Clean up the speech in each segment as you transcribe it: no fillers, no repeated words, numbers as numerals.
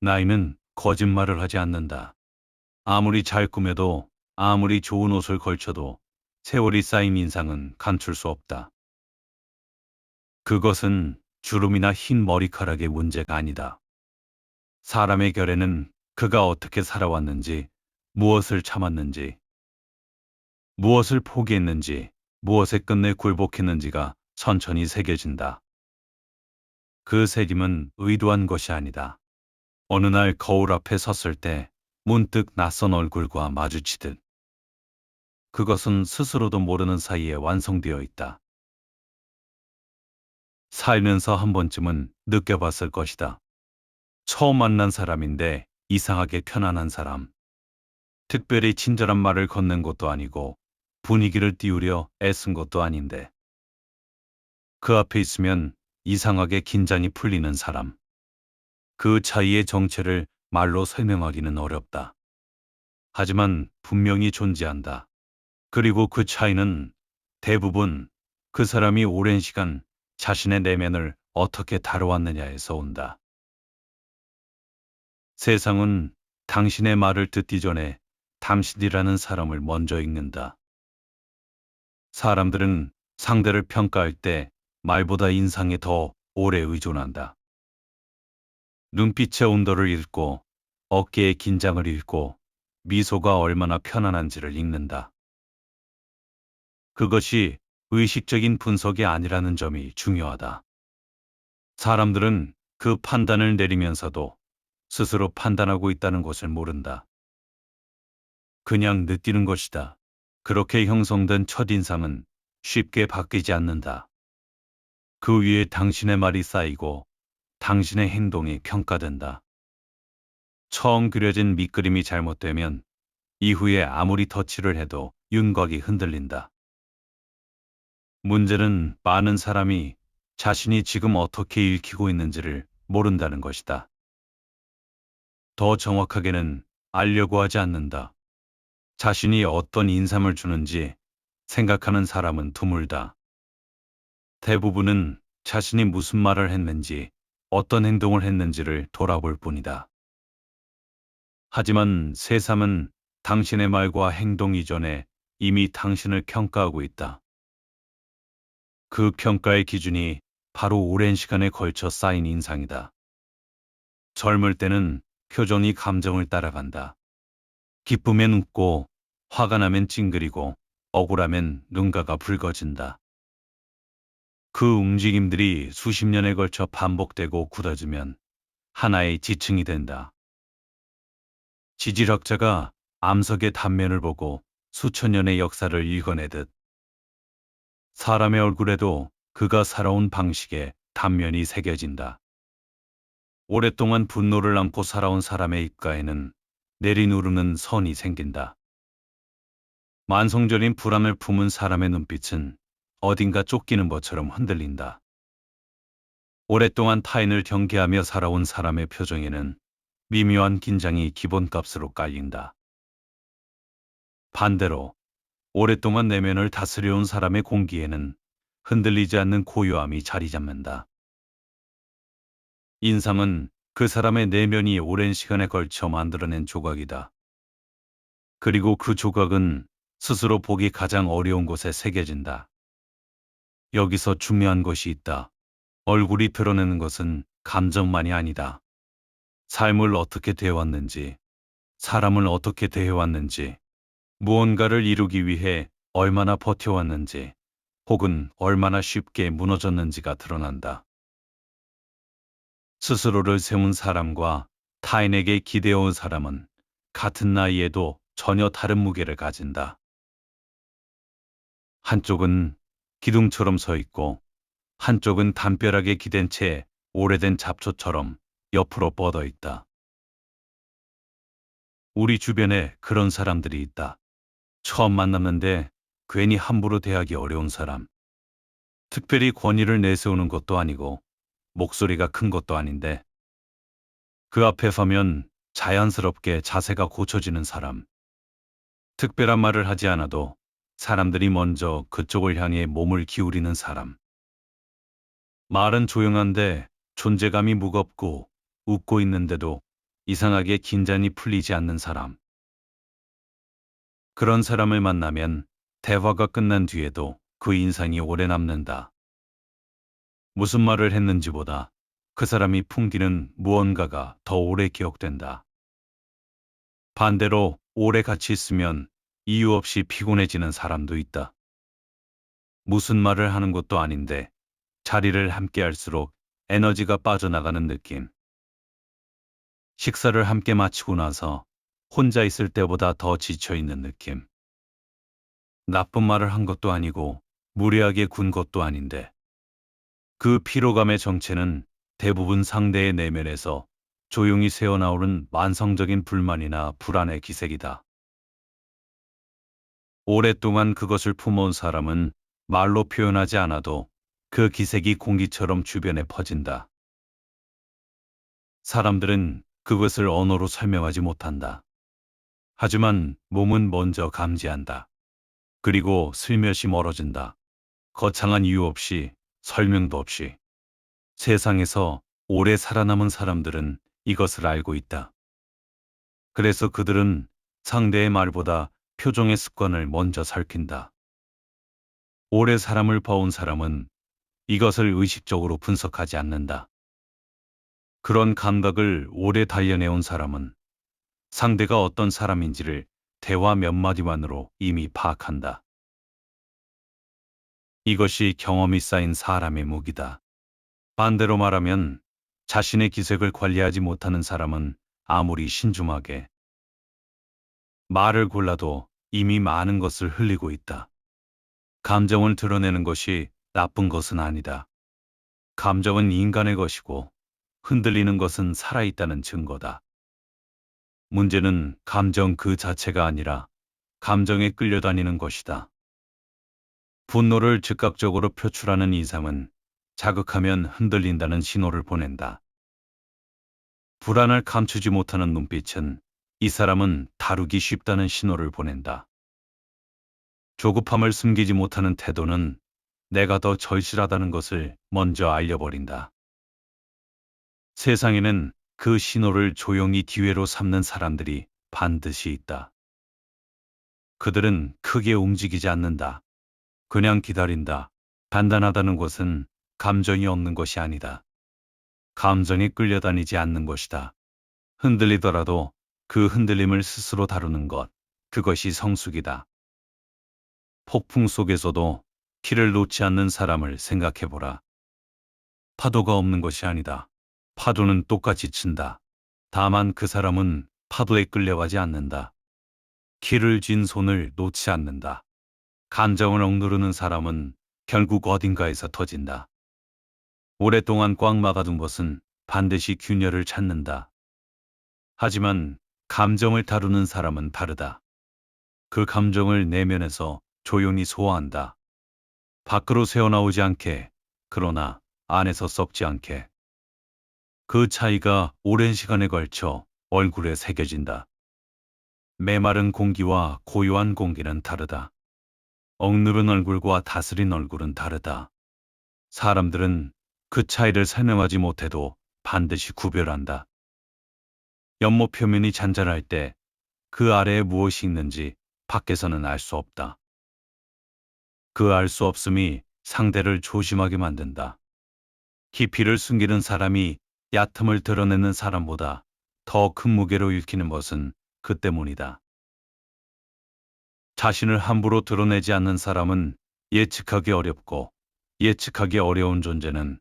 나이는 거짓말을 하지 않는다. 아무리 잘 꾸며도, 아무리 좋은 옷을 걸쳐도 세월이 쌓인 인상은 감출 수 없다. 그것은 주름이나 흰 머리카락의 문제가 아니다. 사람의 결에는 그가 어떻게 살아왔는지, 무엇을 참았는지, 무엇을 포기했는지, 무엇에 끝내 굴복했는지가 천천히 새겨진다. 그 새김은 의도한 것이 아니다. 어느 날 거울 앞에 섰을 때 문득 낯선 얼굴과 마주치듯 그것은 스스로도 모르는 사이에 완성되어 있다. 살면서 한 번쯤은 느껴봤을 것이다. 처음 만난 사람인데 이상하게 편안한 사람. 특별히 친절한 말을 건넨 것도 아니고 분위기를 띄우려 애쓴 것도 아닌데 그 앞에 있으면 이상하게 긴장이 풀리는 사람. 그 차이의 정체를 말로 설명하기는 어렵다. 하지만 분명히 존재한다. 그리고 그 차이는 대부분 그 사람이 오랜 시간 자신의 내면을 어떻게 다뤄왔느냐에서 온다. 세상은 당신의 말을 듣기 전에 당신이라는 사람을 먼저 읽는다. 사람들은 상대를 평가할 때 말보다 인상에 더 오래 의존한다. 눈빛의 온도를 읽고 어깨의 긴장을 읽고 미소가 얼마나 편안한지를 읽는다. 그것이 의식적인 분석이 아니라는 점이 중요하다. 사람들은 그 판단을 내리면서도 스스로 판단하고 있다는 것을 모른다. 그냥 느끼는 것이다. 그렇게 형성된 첫인상은 쉽게 바뀌지 않는다. 그 위에 당신의 말이 쌓이고 당신의 행동이 평가된다. 처음 그려진 밑그림이 잘못되면 이후에 아무리 터치를 해도 윤곽이 흔들린다. 문제는 많은 사람이 자신이 지금 어떻게 읽히고 있는지를 모른다는 것이다. 더 정확하게는 알려고 하지 않는다. 자신이 어떤 인상을 주는지 생각하는 사람은 드물다. 대부분은 자신이 무슨 말을 했는지, 어떤 행동을 했는지를 돌아볼 뿐이다. 하지만 세상은 당신의 말과 행동 이전에 이미 당신을 평가하고 있다. 그 평가의 기준이 바로 오랜 시간에 걸쳐 쌓인 인상이다. 젊을 때는 표정이 감정을 따라간다. 기쁘면 웃고, 화가 나면 찡그리고, 억울하면 눈가가 붉어진다. 그 움직임들이 수십 년에 걸쳐 반복되고 굳어지면 하나의 지층이 된다. 지질학자가 암석의 단면을 보고 수천 년의 역사를 읽어내듯 사람의 얼굴에도 그가 살아온 방식의 단면이 새겨진다. 오랫동안 분노를 안고 살아온 사람의 입가에는 내리누르는 선이 생긴다. 만성적인 불안을 품은 사람의 눈빛은 어딘가 쫓기는 것처럼 흔들린다. 오랫동안 타인을 경계하며 살아온 사람의 표정에는 미묘한 긴장이 기본값으로 깔린다. 반대로 오랫동안 내면을 다스려온 사람의 공기에는 흔들리지 않는 고요함이 자리 잡는다. 인상은 그 사람의 내면이 오랜 시간에 걸쳐 만들어낸 조각이다. 그리고 그 조각은 스스로 보기 가장 어려운 곳에 새겨진다. 여기서 중요한 것이 있다. 얼굴이 드러내는 것은 감정만이 아니다. 삶을 어떻게 대해왔는지, 사람을 어떻게 대해왔는지, 무언가를 이루기 위해 얼마나 버텨왔는지, 혹은 얼마나 쉽게 무너졌는지가 드러난다. 스스로를 세운 사람과 타인에게 기대어온 사람은 같은 나이에도 전혀 다른 무게를 가진다. 한쪽은 기둥처럼 서 있고 한쪽은 담벼락에 기댄 채 오래된 잡초처럼 옆으로 뻗어 있다. 우리 주변에 그런 사람들이 있다. 처음 만났는데 괜히 함부로 대하기 어려운 사람. 특별히 권위를 내세우는 것도 아니고 목소리가 큰 것도 아닌데 그 앞에 서면 자연스럽게 자세가 고쳐지는 사람. 특별한 말을 하지 않아도 사람들이 먼저 그쪽을 향해 몸을 기울이는 사람. 말은 조용한데 존재감이 무겁고 웃고 있는데도 이상하게 긴장이 풀리지 않는 사람. 그런 사람을 만나면 대화가 끝난 뒤에도 그 인상이 오래 남는다. 무슨 말을 했는지보다 그 사람이 풍기는 무언가가 더 오래 기억된다. 반대로 오래 같이 있으면 이유 없이 피곤해지는 사람도 있다. 무슨 말을 하는 것도 아닌데 자리를 함께 할수록 에너지가 빠져나가는 느낌. 식사를 함께 마치고 나서 혼자 있을 때보다 더 지쳐 있는 느낌. 나쁜 말을 한 것도 아니고 무리하게 군 것도 아닌데 그 피로감의 정체는 대부분 상대의 내면에서 조용히 새어나오는 만성적인 불만이나 불안의 기색이다. 오랫동안 그것을 품어온 사람은 말로 표현하지 않아도 그 기색이 공기처럼 주변에 퍼진다. 사람들은 그것을 언어로 설명하지 못한다. 하지만 몸은 먼저 감지한다. 그리고 슬며시 멀어진다. 거창한 이유 없이, 설명도 없이. 세상에서 오래 살아남은 사람들은 이것을 알고 있다. 그래서 그들은 상대의 말보다 표정의 습관을 먼저 살핀다. 오래 사람을 봐온 사람은 이것을 의식적으로 분석하지 않는다. 그런 감각을 오래 단련해온 사람은 상대가 어떤 사람인지를 대화 몇 마디만으로 이미 파악한다. 이것이 경험이 쌓인 사람의 무기다. 반대로 말하면 자신의 기색을 관리하지 못하는 사람은 아무리 신중하게 말을 골라도 이미 많은 것을 흘리고 있다. 감정을 드러내는 것이 나쁜 것은 아니다. 감정은 인간의 것이고 흔들리는 것은 살아있다는 증거다. 문제는 감정 그 자체가 아니라 감정에 끌려다니는 것이다. 분노를 즉각적으로 표출하는 이상은 자극하면 흔들린다는 신호를 보낸다. 불안을 감추지 못하는 눈빛은 이 사람은 다루기 쉽다는 신호를 보낸다. 조급함을 숨기지 못하는 태도는 내가 더 절실하다는 것을 먼저 알려버린다. 세상에는 그 신호를 조용히 기회로 삼는 사람들이 반드시 있다. 그들은 크게 움직이지 않는다. 그냥 기다린다. 단단하다는 것은 감정이 없는 것이 아니다. 감정이 끌려다니지 않는 것이다. 흔들리더라도 그 흔들림을 스스로 다루는 것, 그것이 성숙이다. 폭풍 속에서도 키를 놓지 않는 사람을 생각해보라. 파도가 없는 것이 아니다. 파도는 똑같이 친다. 다만 그 사람은 파도에 끌려가지 않는다. 키를 쥔 손을 놓지 않는다. 감정을 억누르는 사람은 결국 어딘가에서 터진다. 오랫동안 꽉 막아둔 것은 반드시 균열을 찾는다. 하지만 감정을 다루는 사람은 다르다. 그 감정을 내면에서 조용히 소화한다. 밖으로 새어나오지 않게, 그러나 안에서 썩지 않게. 그 차이가 오랜 시간에 걸쳐 얼굴에 새겨진다. 메마른 공기와 고요한 공기는 다르다. 억누른 얼굴과 다스린 얼굴은 다르다. 사람들은 그 차이를 설명하지 못해도 반드시 구별한다. 연못 표면이 잔잔할 때 그 아래에 무엇이 있는지 밖에서는 알 수 없다. 그 알 수 없음이 상대를 조심하게 만든다. 깊이를 숨기는 사람이 얕음을 드러내는 사람보다 더 큰 무게로 읽히는 것은 그 때문이다. 자신을 함부로 드러내지 않는 사람은 예측하기 어렵고 예측하기 어려운 존재는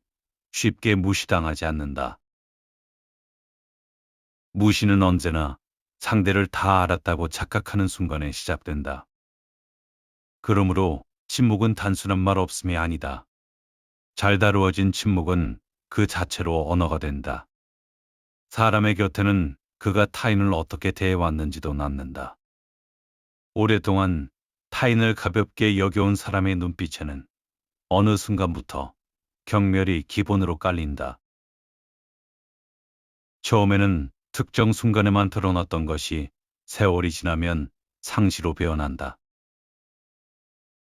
쉽게 무시당하지 않는다. 무시는 언제나 상대를 다 알았다고 착각하는 순간에 시작된다. 그러므로 침묵은 단순한 말 없음이 아니다. 잘 다루어진 침묵은 그 자체로 언어가 된다. 사람의 곁에는 그가 타인을 어떻게 대해왔는지도 남는다. 오랫동안 타인을 가볍게 여겨온 사람의 눈빛에는 어느 순간부터 경멸이 기본으로 깔린다. 처음에는 특정 순간에만 드러났던 것이 세월이 지나면 상시로 배어난다.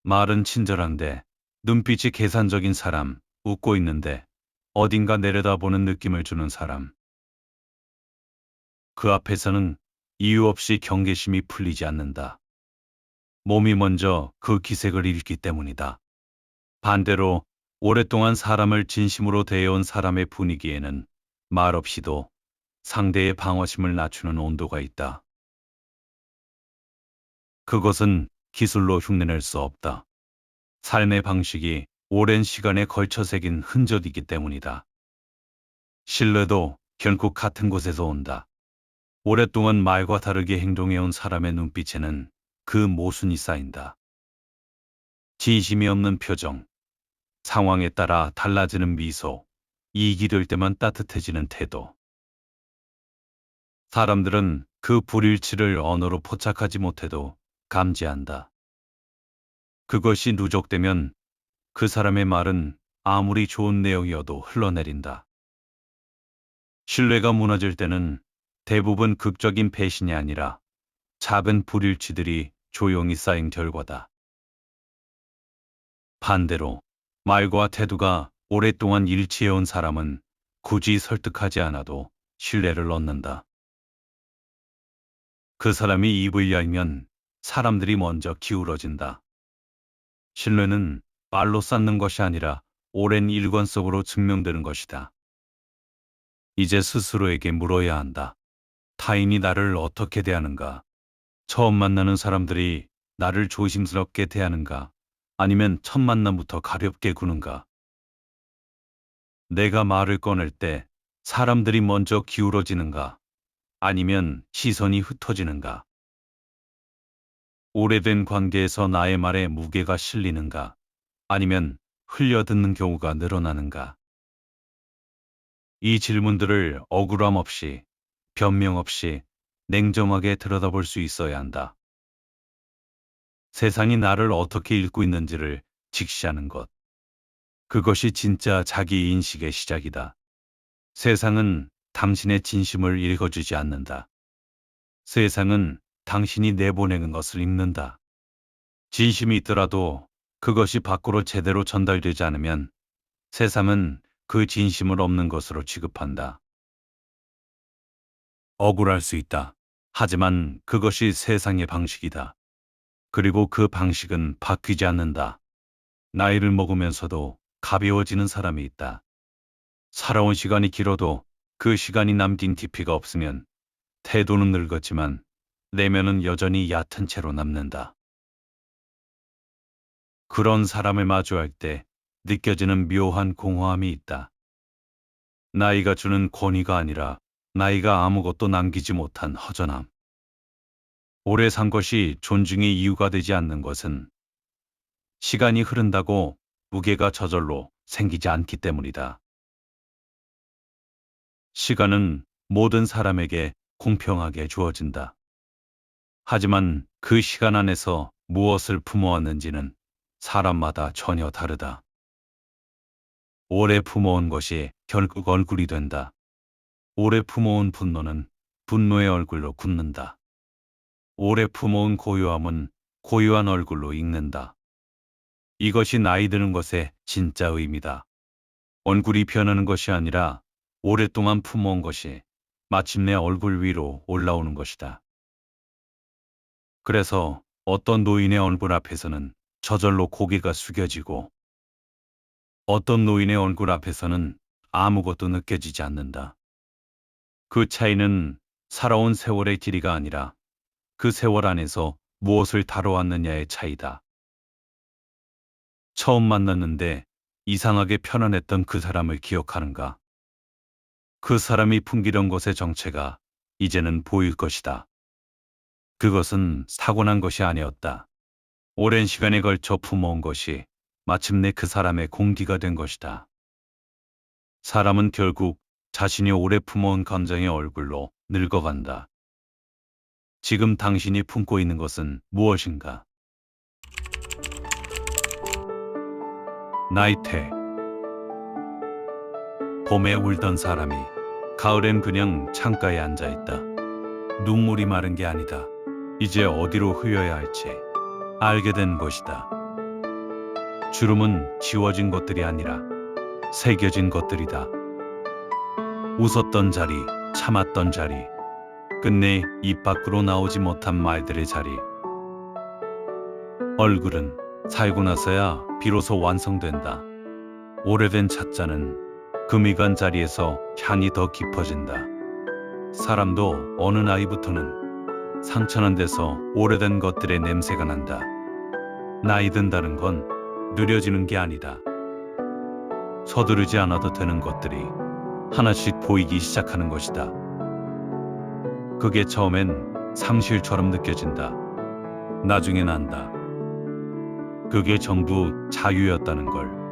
말은 친절한데 눈빛이 계산적인 사람, 웃고 있는데 어딘가 내려다보는 느낌을 주는 사람. 그 앞에서는 이유 없이 경계심이 풀리지 않는다. 몸이 먼저 그 기색을 잃기 때문이다. 반대로 오랫동안 사람을 진심으로 대해온 사람의 분위기에는 말없이도 상대의 방어심을 낮추는 온도가 있다. 그것은 기술로 흉내낼 수 없다. 삶의 방식이 오랜 시간에 걸쳐 새긴 흔적이기 때문이다. 신뢰도 결국 같은 곳에서 온다. 오랫동안 말과 다르게 행동해온 사람의 눈빛에는 그 모순이 쌓인다. 진심이 없는 표정, 상황에 따라 달라지는 미소, 이익이 될 때만 따뜻해지는 태도. 사람들은 그 불일치를 언어로 포착하지 못해도 감지한다. 그것이 누적되면 그 사람의 말은 아무리 좋은 내용이어도 흘러내린다. 신뢰가 무너질 때는 대부분 극적인 배신이 아니라 작은 불일치들이 조용히 쌓인 결과다. 반대로 말과 태도가 오랫동안 일치해온 사람은 굳이 설득하지 않아도 신뢰를 얻는다. 그 사람이 입을 열면 사람들이 먼저 기울어진다. 신뢰는 말로 쌓는 것이 아니라 오랜 일관 속으로 증명되는 것이다. 이제 스스로에게 물어야 한다. 타인이 나를 어떻게 대하는가? 처음 만나는 사람들이 나를 조심스럽게 대하는가? 아니면 첫 만남부터 가볍게 구는가? 내가 말을 꺼낼 때 사람들이 먼저 기울어지는가? 아니면 시선이 흩어지는가? 오래된 관계에서 나의 말에 무게가 실리는가? 아니면 흘려듣는 경우가 늘어나는가? 이 질문들을 억울함 없이, 변명 없이 냉정하게 들여다볼 수 있어야 한다. 세상이 나를 어떻게 읽고 있는지를 직시하는 것. 그것이 진짜 자기 인식의 시작이다. 세상은 당신의 진심을 읽어주지 않는다. 세상은 당신이 내보내는 것을 읽는다. 진심이 있더라도 그것이 밖으로 제대로 전달되지 않으면 세상은 그 진심을 없는 것으로 취급한다. 억울할 수 있다. 하지만 그것이 세상의 방식이다. 그리고 그 방식은 바뀌지 않는다. 나이를 먹으면서도 가벼워지는 사람이 있다. 살아온 시간이 길어도 그 시간이 남긴 깊이가 없으면 태도는 늙었지만 내면은 여전히 얕은 채로 남는다. 그런 사람을 마주할 때 느껴지는 묘한 공허함이 있다. 나이가 주는 권위가 아니라 나이가 아무것도 남기지 못한 허전함. 오래 산 것이 존중의 이유가 되지 않는 것은 시간이 흐른다고 무게가 저절로 생기지 않기 때문이다. 시간은 모든 사람에게 공평하게 주어진다. 하지만 그 시간 안에서 무엇을 품어왔는지는 사람마다 전혀 다르다. 오래 품어온 것이 결국 얼굴이 된다. 오래 품어온 분노는 분노의 얼굴로 굳는다. 오래 품어온 고요함은 고요한 얼굴로 익는다. 이것이 나이 드는 것의 진짜 의미다. 얼굴이 변하는 것이 아니라 오랫동안 품어온 것이 마침내 얼굴 위로 올라오는 것이다. 그래서 어떤 노인의 얼굴 앞에서는 저절로 고개가 숙여지고 어떤 노인의 얼굴 앞에서는 아무것도 느껴지지 않는다. 그 차이는 살아온 세월의 길이가 아니라 그 세월 안에서 무엇을 다뤄왔느냐의 차이다. 처음 만났는데 이상하게 편안했던 그 사람을 기억하는가? 그 사람이 풍기던 것의 정체가 이제는 보일 것이다. 그것은 타고난 것이 아니었다. 오랜 시간에 걸쳐 품어온 것이 마침내 그 사람의 공기가 된 것이다. 사람은 결국 자신이 오래 품어온 감정의 얼굴로 늙어간다. 지금 당신이 품고 있는 것은 무엇인가? 나이테. 봄에 울던 사람이 가을엔 그냥 창가에 앉아있다. 눈물이 마른 게 아니다. 이제 어디로 흘려야 할지 알게 된 것이다. 주름은 지워진 것들이 아니라 새겨진 것들이다. 웃었던 자리, 참았던 자리, 끝내 입 밖으로 나오지 못한 말들의 자리. 얼굴은 살고 나서야 비로소 완성된다. 오래된 찻잔은 금이 간 자리에서 향이 더 깊어진다. 사람도 어느 나이부터는 상처난 데서 오래된 것들의 냄새가 난다. 나이 든다는 건 느려지는 게 아니다. 서두르지 않아도 되는 것들이 하나씩 보이기 시작하는 것이다. 그게 처음엔 상실처럼 느껴진다. 나중엔 안다. 그게 전부 자유였다는 걸.